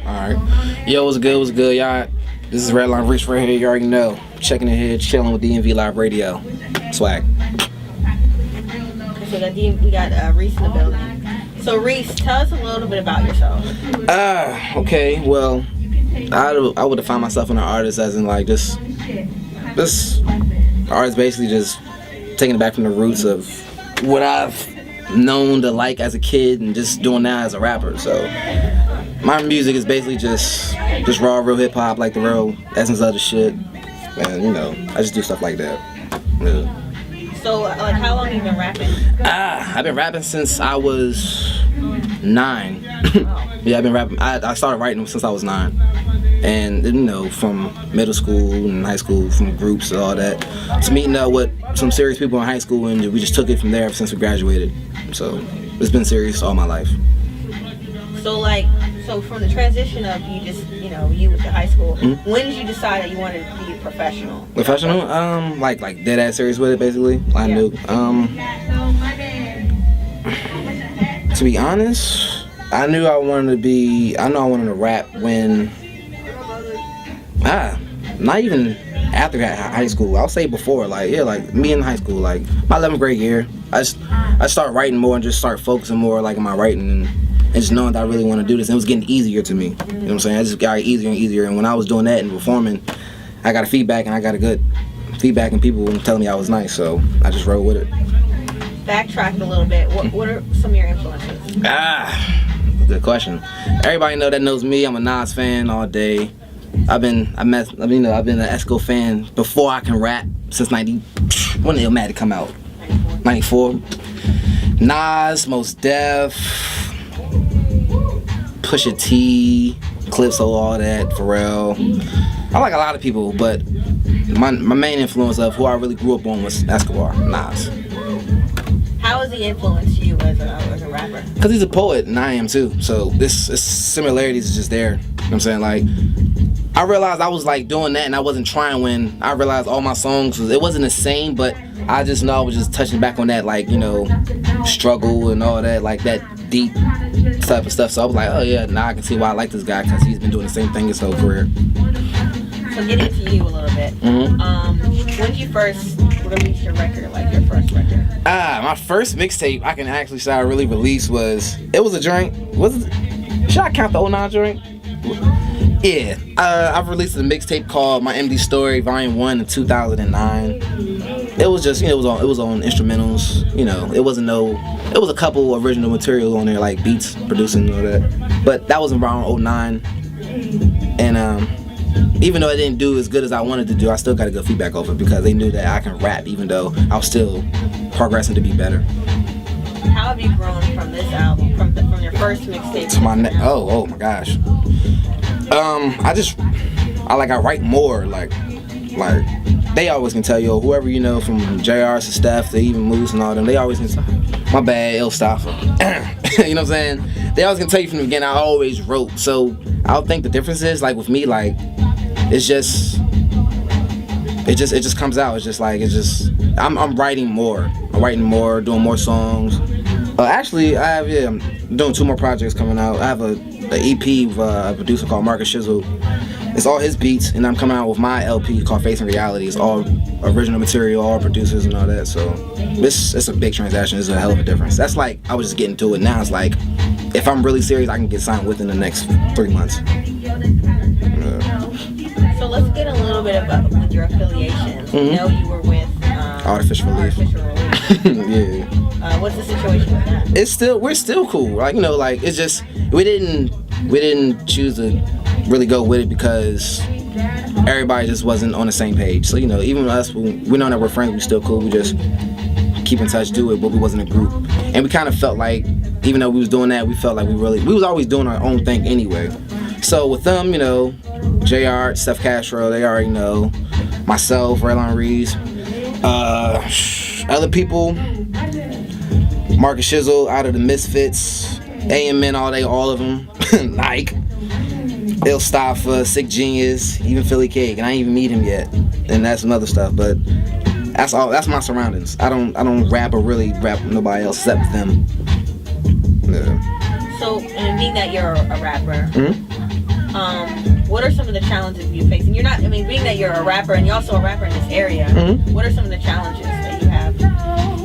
Alright. Yo, what's good? What's good, y'all? This is Redlinerese right here. You already know. Checking in here, chilling with DMV Live Radio. Swag. So we got Reese in the building. So Reese, tell us a little bit about yourself. Okay. Well, I would define myself as an artist as in like this artist basically just taking it back from the roots of what I've known to like as a kid and just doing now as a rapper. So my music is basically just raw, real hip hop, like the real essence of the shit, and you know, I just do stuff like that. Yeah. So like, how long have you been rapping? I've been rapping since I was 9. Yeah, I've been rapping. I started writing since I was 9, and you know, from middle school and high school, from groups and all that, to meeting up with some serious people in high school, and we just took it from there ever since we graduated. So it's been serious all my life. So from the transition of you with the high school, when did you decide that you wanted to be a professional? Professional? Like dead ass serious with it, basically. I knew. To be honest, I knew I wanted to rap when, not even after high school. I'll say before, like me in high school, like my 11th grade year, I started writing more and just started focusing more like in my writing and just knowing that I really want to do this. And it was getting easier to me. You know what I'm saying? I just got easier and easier. And when I was doing that and performing, I got a feedback, and I got a good feedback, and people were telling me I was nice. So I just rode with it. Backtrack a little bit. What are some of your influences? Good question. Everybody that knows me. I'm a Nas fan all day. I've been an Esco fan before I can rap since 90. When did Illmatic come out? 94. Nas, Mos Def, Pusha T, Clipso, all that, Pharrell. I like a lot of people, but my main influence of who I really grew up on was Escobar, Nas. How has he influenced you as a rapper? Because he's a poet, and I am too. So this similarities is just there. You know what I'm saying? Like, I realized I was like doing that, and I wasn't trying when I realized all my songs, it wasn't the same, but I just know I was just touching back on that, like, you know, struggle and all that, like that deep type of stuff. So I was like, oh yeah, now I can see why I like this guy, because he's been doing the same thing his whole career. So getting to you a little bit. When did you first release your record, like your first record? My first mixtape I can actually say I really released was a joint. Should I count the 09 joint? Yeah, I've released a mixtape called My MD Story Volume 1 in 2009. It was just, it was on instrumentals, it was a couple original material on there, like beats, producing and all that. But that was around 09. And even though I didn't do as good as I wanted to do, I still got a good feedback over it, because they knew that I can rap, even though I was still progressing to be better. How have you grown from this album, from your first mixtape to my oh my gosh. I write more, like they always can tell you, whoever from JR to Steph to even Moose and all them, they always can tell, my bad, ill stuff. You know what I'm saying? They always can tell you from the beginning, I always wrote. So I don't think the difference is, like with me, like it just comes out. I'm writing more. I'm writing more, doing more songs. Actually, I'm doing 2 more projects coming out. I have an EP with a producer called Marcus Shizzle. It's all his beats, and I'm coming out with my LP called Facing Reality. It's all original material, all producers and all that. So it's a big transaction. It's a hell of a difference. That's like, I was just getting to it. Now it's like, if I'm really serious, I can get signed within the next 3 months. So let's get a little bit about with your affiliations. I know you were with Artificial Relief. Yeah. What's the situation with that? We're still cool. Like, it's just we didn't choose to really go with it because everybody just wasn't on the same page. So even us, we know that we're friends, we're still cool. We just keep in touch, do it, but we wasn't a group. And we kind of felt like, even though we was doing that, we felt like we was always doing our own thing anyway. So with them, JR, Steph Castro, they already know. Myself, Redlinerese, other people, Marcus Shizzle, out of the Misfits, AMN all day, all of them, Nike, Ill Staffa, Sick Genius, even Philly Cake, and I ain't even meet him yet, and that's some other stuff. But that's all. That's my surroundings. I don't rap or really rap with nobody else except them. Yeah. So, and being that you're a rapper, What are some of the challenges you face? And you're not, I mean, being that you're a rapper and you're also a rapper in this area, what are some of the challenges that you have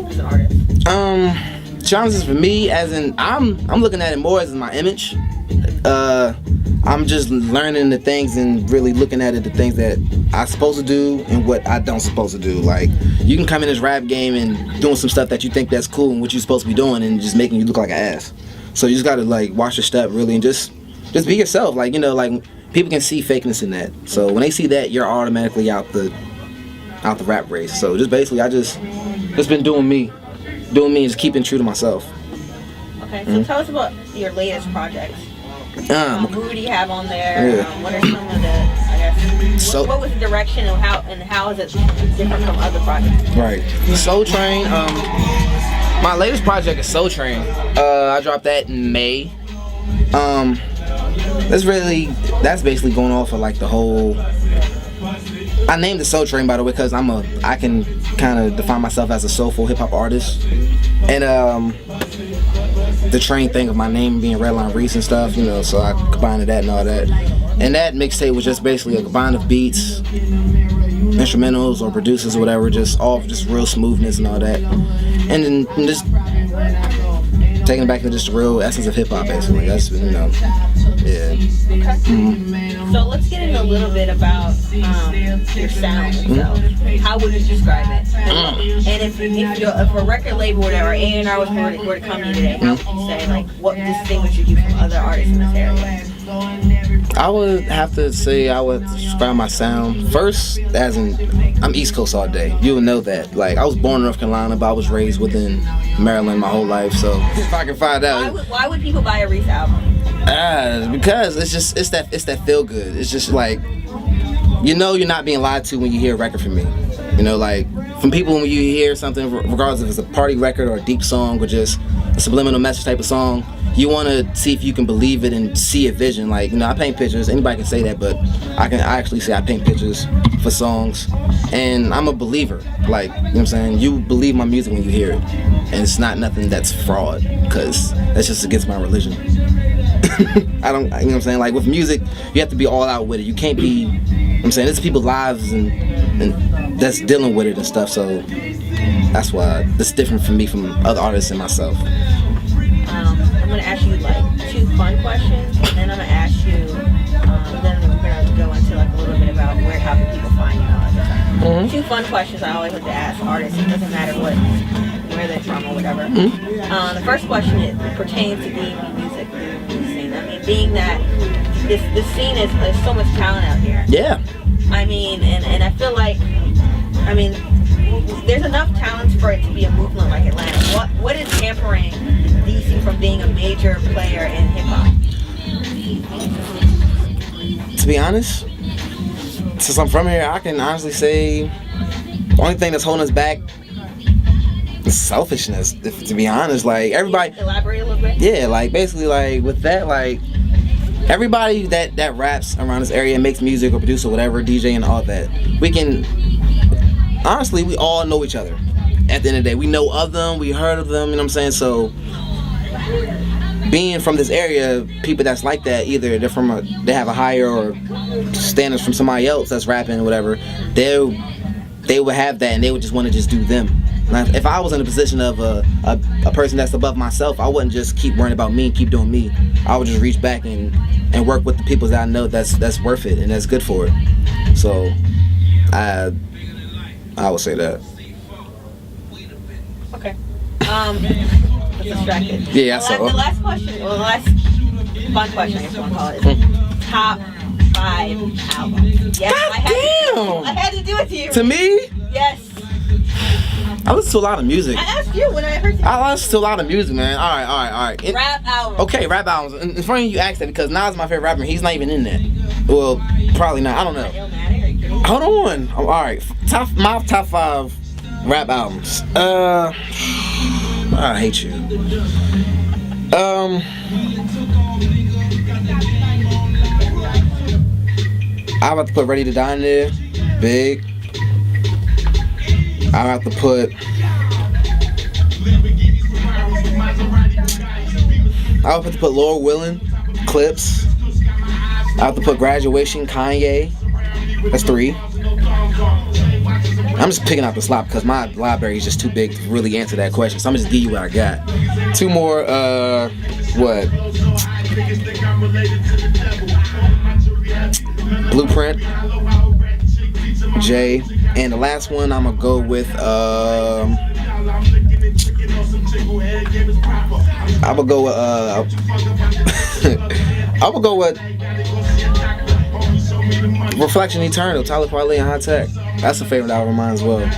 as an artist? Challenges for me, as in, I'm looking at it more as my image. I'm just learning the things and really looking at it, the things that I'm supposed to do and what I don't supposed to do. Like, you can come in this rap game and doing some stuff that you think that's cool and what you're supposed to be doing and just making you look like an ass. So you just gotta like watch your step really and just be yourself. Like, you know, like people can see fakeness in that. So when they see that, you're automatically out the rap race. So just basically, I just been doing me and just keeping true to myself. Okay, so tell us about your latest projects. Who do you have on there? Yeah. What are some of the, I guess, what was the direction and how is it different from other projects? Right. Soul Train. My latest project is Soul Train. I dropped that in May. That's basically going off of like the whole. I named it Soul Train, by the way, because I can kind of define myself as a soulful hip hop artist, and the train thing of my name being Redlinerese and stuff, you know, so I combined that and all that. And that mixtape was just basically a combine of beats, instrumentals or producers or whatever, just real smoothness and all that. And then just taking it back to just the real essence of hip hop, basically. That's, you know, yeah. Okay. So let's get into a little bit about your sound itself. How would you describe it? And if a record label or A&R were to come to you today, how would you say, like, what distinguishes you from other artists in this area? I would have to say I would describe my sound first as in I'm East Coast all day. You would know that. Like, I was born in North Carolina, but I was raised within Maryland my whole life. So if I can find out, why would people buy a Reese album? Because it's that feel good. It's just like, you know, you're not being lied to when you hear a record from me. You know, like from people when you hear something, regardless if it's a party record or a deep song or just a subliminal message type of song, you want to see if you can believe it and see a vision. Like, you know, I paint pictures. Anybody can say that, but I actually say I paint pictures for songs, and I'm a believer. Like, you know what I'm saying? You believe my music when you hear it, and it's not nothing that's fraud, because that's just against my religion. I don't, you know what I'm saying? Like with music, you have to be all out with it. You can't be, you know what I'm saying, it's people's lives and that's dealing with it and stuff. So that's why it's different for me from other artists and myself. I'm gonna ask you like 2 fun questions, and then I'm gonna ask you. Then we're gonna go into like a little bit about how can people find you. All 2 fun questions I always like to ask artists. It doesn't matter where they're from or whatever. The first question pertains to DMV music scene. I mean, being that this scene there's so much talent out here. Yeah. I mean, and I feel like, I mean, there's enough talent for it to be a movement like Atlanta. What is hampering DC from being a major player in hip hop? To be honest, since I'm from here, I can honestly say the only thing that's holding us back is selfishness. To be honest, like everybody. Elaborate a little bit. Yeah, like basically, like with that, like everybody that raps around this area, makes music or produce or whatever, DJ and all that. We can honestly, we all know each other. At the end of the day, we know of them, we heard of them. You know what I'm saying? So being from this area, people that's like that, either they have a higher or standards from somebody else that's rapping or whatever, they would have that and they would just want to just do them. Now, if I was in a position of a person that's above myself, I wouldn't just keep worrying about me and keep doing me. I would just reach back and work with the people that I know that's worth it and that's good for it. So I would say that. Okay. Distracted. Yeah, the last question, the last fun question I guess you want to call it is top 5 albums. Yes, I had to do it to you. To me? Yes. I listen to a lot of music. I asked you when I heard you. I listen to a lot of music, man. All right. Rap albums. Okay, rap albums. And it's funny you asked that because Nas is my favorite rapper. He's not even in that. Well, probably not. I don't know. Hold on. All right. My top 5 rap albums. I hate you. I have to put Ready to Die in there. Big. I have to put. I would have to put Laura Willin, Clips. I have to put Graduation, Kanye. That's 3. I'm just picking out the slot because my library is just too big to really answer that question. So I'm just give you what I got. 2 more. What? Blueprint. J. And the last one I'm gonna go with. I would go with. I would go with Reflection Eternal, Tyler Parley and High Tech. That's a favorite album of mine as well.